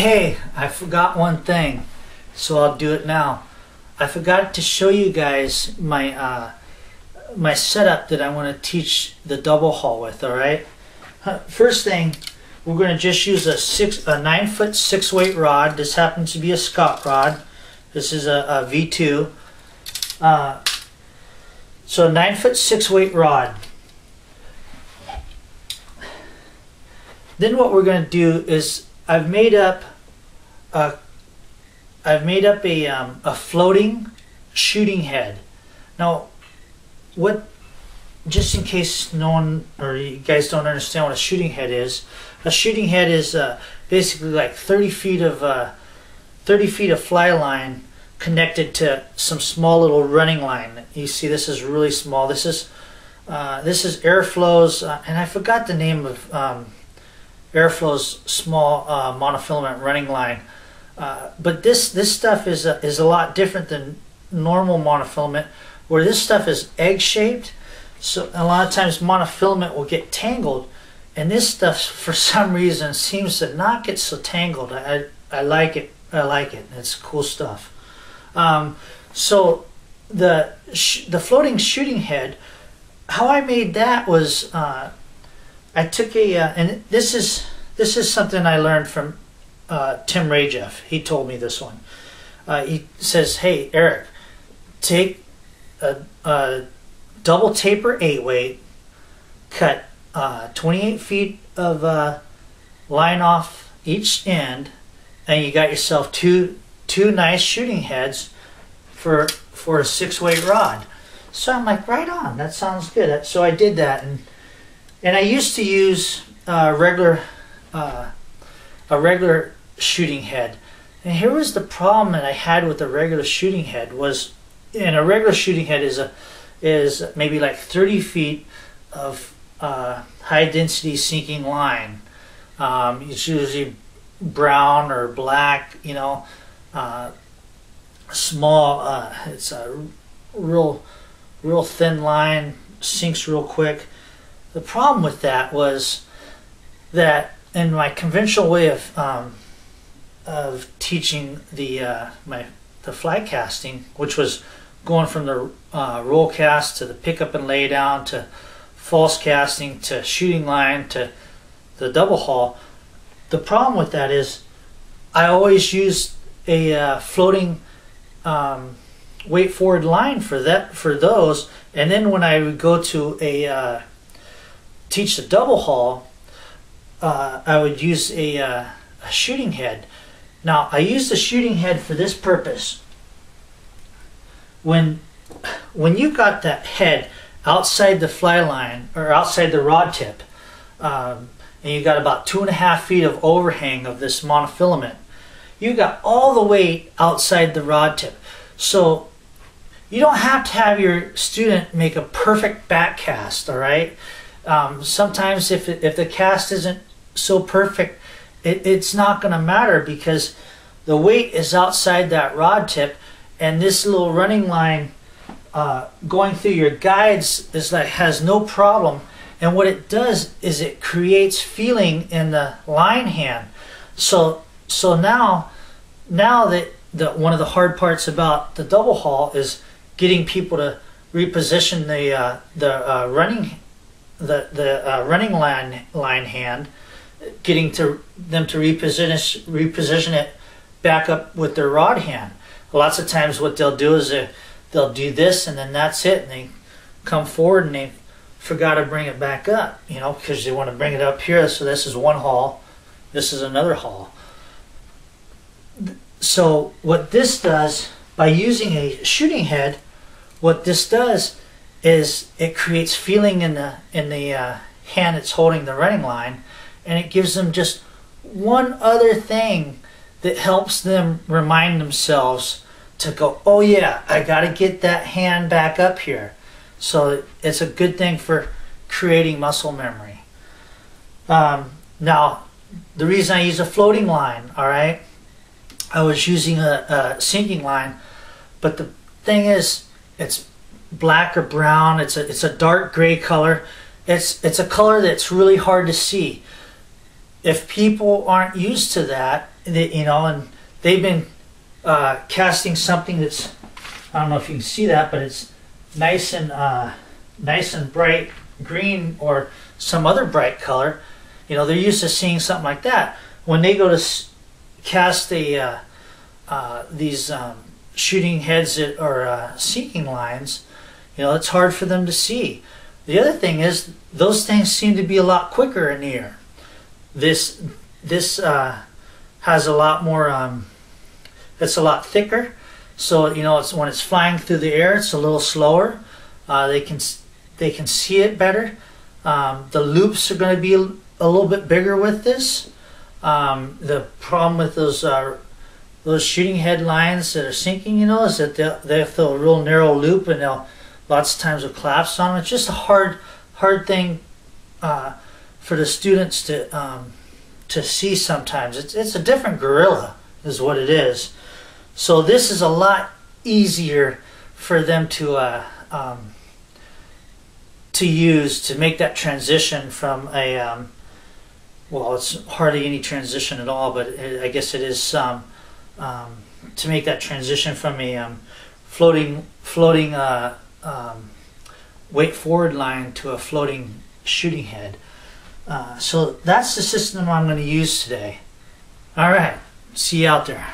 Hey, I forgot one thing, so I'll do it now. I forgot to show you guys my setup that I want to teach the double haul with. All right. First thing, we're going to just use a 9-foot 6-weight rod. This happens to be a Scott rod. This is a V2. So a 9-foot 6-weight rod. Then what we're going to do is I've made up a floating shooting head. Now, just in case no one or you guys don't understand what a shooting head is, a shooting head is basically like 30 feet of fly line connected to some small little running line. You see, this is really small. This is Airflow's, and I forgot the name of Airflow's small monofilament running line. But this stuff is a lot different than normal monofilament, where this stuff is egg-shaped. So a lot of times monofilament will get tangled, and this stuff for some reason seems to not get so tangled. I like it. I like it. It's cool stuff. So the floating shooting head, how I made that was I took and this is something I learned from Tim Rajeff. He told me this one. He says, "Hey Eric, take a double taper 8-weight, cut 28 feet of line off each end, and you got yourself two nice shooting heads for a 6-weight rod." So I'm like, right on, that sounds good. So I did that, and I used to use a regular shooting head. And here was the problem that I had with the regular shooting head was, and a regular shooting head is maybe like 30 feet of high density sinking line. It's usually brown or black, you know, small. It's a real thin line, sinks real quick. The problem with that was that in my conventional way of teaching the fly casting, which was going from the roll cast to the pickup and lay down to false casting to shooting line to the double haul, the problem with that is I always used a floating weight forward line for those, and then when I would go to teach the double haul, I would use a shooting head. Now I use the shooting head for this purpose. When you got that head outside the fly line or outside the rod tip, and you got about 2.5 feet of overhang of this monofilament, you got all the weight outside the rod tip. So you don't have to have your student make a perfect back cast, all right? Sometimes if the cast isn't so perfect, it's not going to matter because the weight is outside that rod tip, and this little running line going through your guides has no problem. And what it does is it creates feeling in the line hand. So now that one of the hard parts about the double haul is getting people to reposition the running line hand, getting them to reposition it back up with their rod hand. Lots of times what they'll do is they'll do this and then that's it, and they come forward and they forgot to bring it back up, you know, because they want to bring it up here. So this is one haul, this is another haul. So what this does, by using a shooting head, what this does is it creates feeling in the hand that's holding the running line, and it gives them just one other thing that helps them remind themselves to go, oh yeah, I got to get that hand back up here. So it's a good thing for creating muscle memory. Now, the reason I use a floating line, all right, I was using a sinking line, but the thing is, it's black or brown. It's a dark gray color. It's a color that's really hard to see. If people aren't used to that, and they've been casting something that's, I don't know if you can see that, but it's nice and bright green or some other bright color. They're used to seeing something like that. When they go to cast these shooting heads or seeking lines, it's hard for them to see. The other thing is those things seem to be a lot quicker in the air. This has a lot more. It's a lot thicker, so it's when it's flying through the air, it's a little slower. They can see it better. The loops are going to be a little bit bigger with this. The problem with those shooting head lines that are sinking, is that they throw a real narrow loop, and lots of times will collapse on them. It's just a hard thing for the students to see sometimes. It's a different gorilla, is what it is. So this is a lot easier for them to use to make that transition from a well, it's hardly any transition at all, but I guess it is some to make that transition from a floating weight forward line to a floating shooting head. So that's the system I'm going to use today. All right, see you out there.